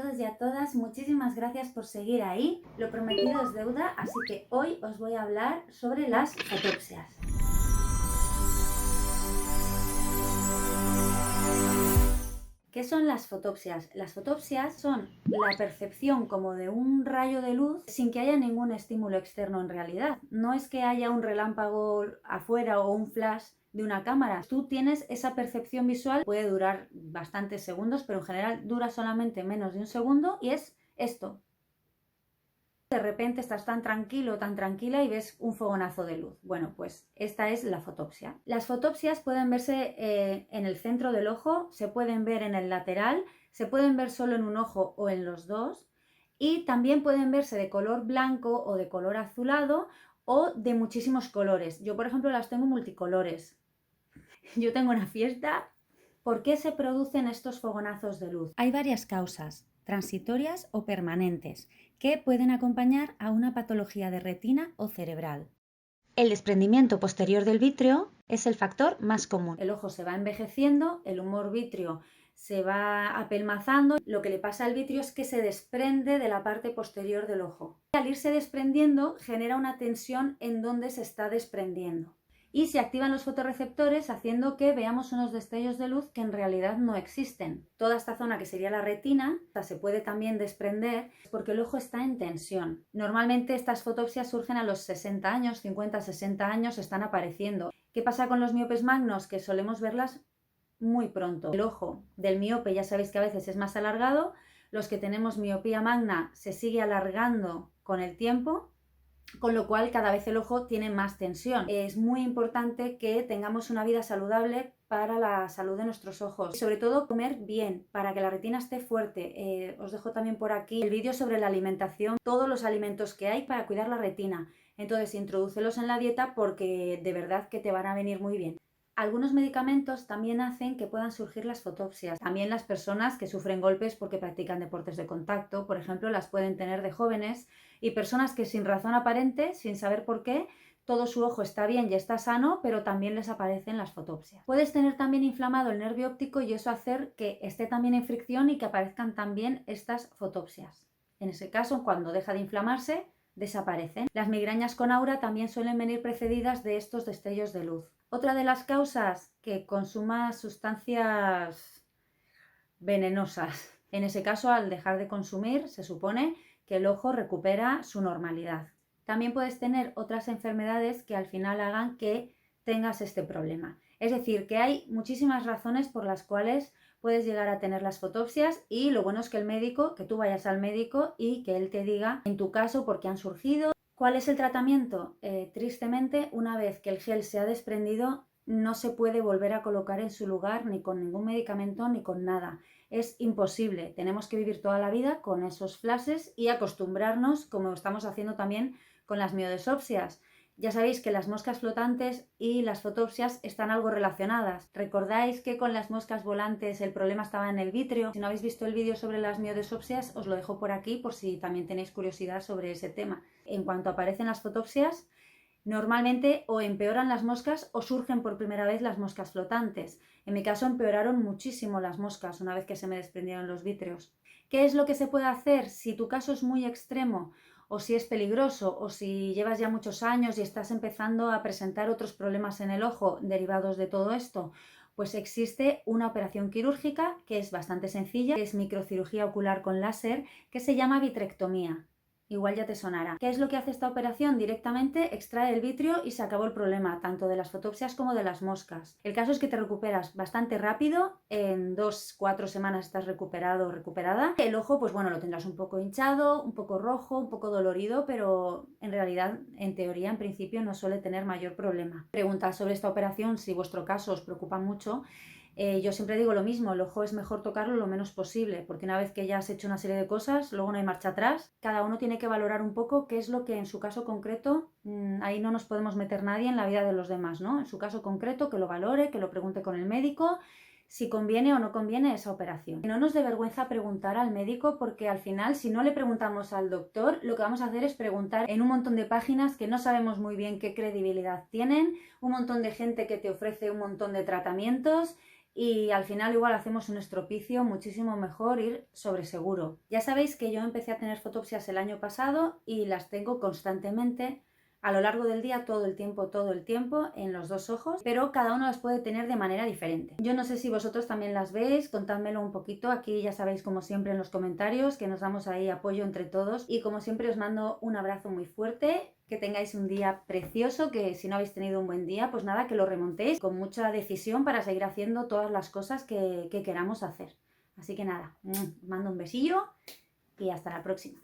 todos y a todas, muchísimas gracias por seguir ahí. Lo prometido es deuda, así que hoy os voy a hablar sobre las fotopsias. ¿Qué son las fotopsias? Las fotopsias son la percepción como de un rayo de luz sin que haya ningún estímulo externo en realidad. No es que haya un relámpago afuera o un flash de una cámara. Tú tienes esa percepción visual, puede durar bastantes segundos, pero en general dura solamente menos de un segundo y es esto. De repente estás tan tranquilo, tan tranquila y ves un fogonazo de luz. Bueno, pues esta es la fotopsia. Las fotopsias pueden verse en el centro del ojo, se pueden ver en el lateral, se pueden ver solo en un ojo o en los dos y también pueden verse de color blanco o de color azulado o de muchísimos colores. Yo, por ejemplo, las tengo multicolores. Yo tengo una fiesta. ¿Por qué se producen estos fogonazos de luz? Hay varias causas, transitorias o permanentes, que pueden acompañar a una patología de retina o cerebral. El desprendimiento posterior del vítreo es el factor más común. El ojo se va envejeciendo, el humor vítreo se va apelmazando. Lo que le pasa al vítreo es que se desprende de la parte posterior del ojo. Al irse desprendiendo, genera una tensión en donde se está desprendiendo. Y se activan los fotorreceptores haciendo que veamos unos destellos de luz que en realidad no existen. Toda esta zona que sería la retina se puede también desprender porque el ojo está en tensión. Normalmente estas fotopsias surgen a los 60 años, 50, 60 años están apareciendo. ¿Qué pasa con los miopes magnos? Que solemos verlas muy pronto. El ojo del miope ya sabéis que a veces es más alargado. Los que tenemos miopía magna se sigue alargando con el tiempo, con lo cual cada vez el ojo tiene más tensión. Es muy importante que tengamos una vida saludable para la salud de nuestros ojos y sobre todo comer bien para que la retina esté fuerte. Os dejo también por aquí el vídeo sobre la alimentación, todos los alimentos que hay para cuidar la retina. Entonces introdúcelos en la dieta porque de verdad que te van a venir muy bien. Algunos medicamentos también hacen que puedan surgir las fotopsias. También las personas que sufren golpes porque practican deportes de contacto, por ejemplo, las pueden tener de jóvenes, y personas que sin razón aparente, sin saber por qué, todo su ojo está bien y está sano, pero también les aparecen las fotopsias. Puedes tener también inflamado el nervio óptico y eso hacer que esté también en fricción y que aparezcan también estas fotopsias. En ese caso, cuando deja de inflamarse, desaparecen. Las migrañas con aura también suelen venir precedidas de estos destellos de luz. Otra de las causas, que consuma sustancias venenosas. En ese caso, al dejar de consumir, se supone que el ojo recupera su normalidad. También puedes tener otras enfermedades que al final hagan que tengas este problema. Es decir, que hay muchísimas razones por las cuales puedes llegar a tener las fotopsias y lo bueno es que tú vayas al médico y que él te diga en tu caso por qué han surgido. ¿Cuál es el tratamiento? Tristemente, una vez que el gel se ha desprendido, no se puede volver a colocar en su lugar ni con ningún medicamento ni con nada. Es imposible. Tenemos que vivir toda la vida con esos flashes y acostumbrarnos, como estamos haciendo también con las miodesopsias. Ya sabéis que las moscas flotantes y las fotopsias están algo relacionadas. ¿Recordáis que con las moscas volantes el problema estaba en el vítreo? Si no habéis visto el vídeo sobre las miodesopsias, os lo dejo por aquí por si también tenéis curiosidad sobre ese tema. En cuanto aparecen las fotopsias, normalmente o empeoran las moscas o surgen por primera vez las moscas flotantes. En mi caso empeoraron muchísimo las moscas una vez que se me desprendieron los vítreos. ¿Qué es lo que se puede hacer si tu caso es muy extremo o si es peligroso o si llevas ya muchos años y estás empezando a presentar otros problemas en el ojo derivados de todo esto? Pues existe una operación quirúrgica que es bastante sencilla, que es microcirugía ocular con láser, que se llama vitrectomía. Igual ya te sonará. ¿Qué es lo que hace esta operación? Directamente extrae el vitrio y se acabó el problema, tanto de las fotopsias como de las moscas. El caso es que te recuperas bastante rápido, en 2-4 semanas estás recuperado o recuperada. El ojo, pues bueno, lo tendrás un poco hinchado, un poco rojo, un poco dolorido, pero en realidad, en teoría, en principio, no suele tener mayor problema. Preguntad sobre esta operación si vuestro caso os preocupa mucho. Yo siempre digo lo mismo, el ojo es mejor tocarlo lo menos posible, porque una vez que ya has hecho una serie de cosas, luego no hay marcha atrás. Cada uno tiene que valorar un poco qué es lo que en su caso concreto, ahí no nos podemos meter nadie en la vida de los demás, ¿no? En su caso concreto, que lo valore, que lo pregunte con el médico, si conviene o no conviene esa operación. No nos dé vergüenza preguntar al médico porque al final, si no le preguntamos al doctor, lo que vamos a hacer es preguntar en un montón de páginas que no sabemos muy bien qué credibilidad tienen, un montón de gente que te ofrece un montón de tratamientos y al final igual hacemos un estropicio, muchísimo mejor ir sobre seguro. Ya sabéis que yo empecé a tener fotopsias el año pasado y las tengo constantemente a lo largo del día, todo el tiempo, en los dos ojos, pero cada uno las puede tener de manera diferente. Yo no sé si vosotros también las veis, contádmelo un poquito, aquí ya sabéis como siempre en los comentarios que nos damos ahí apoyo entre todos y como siempre os mando un abrazo muy fuerte, que tengáis un día precioso, que si no habéis tenido un buen día, pues nada, que lo remontéis con mucha decisión para seguir haciendo todas las cosas que queramos hacer. Así que nada, os mando un besillo y hasta la próxima.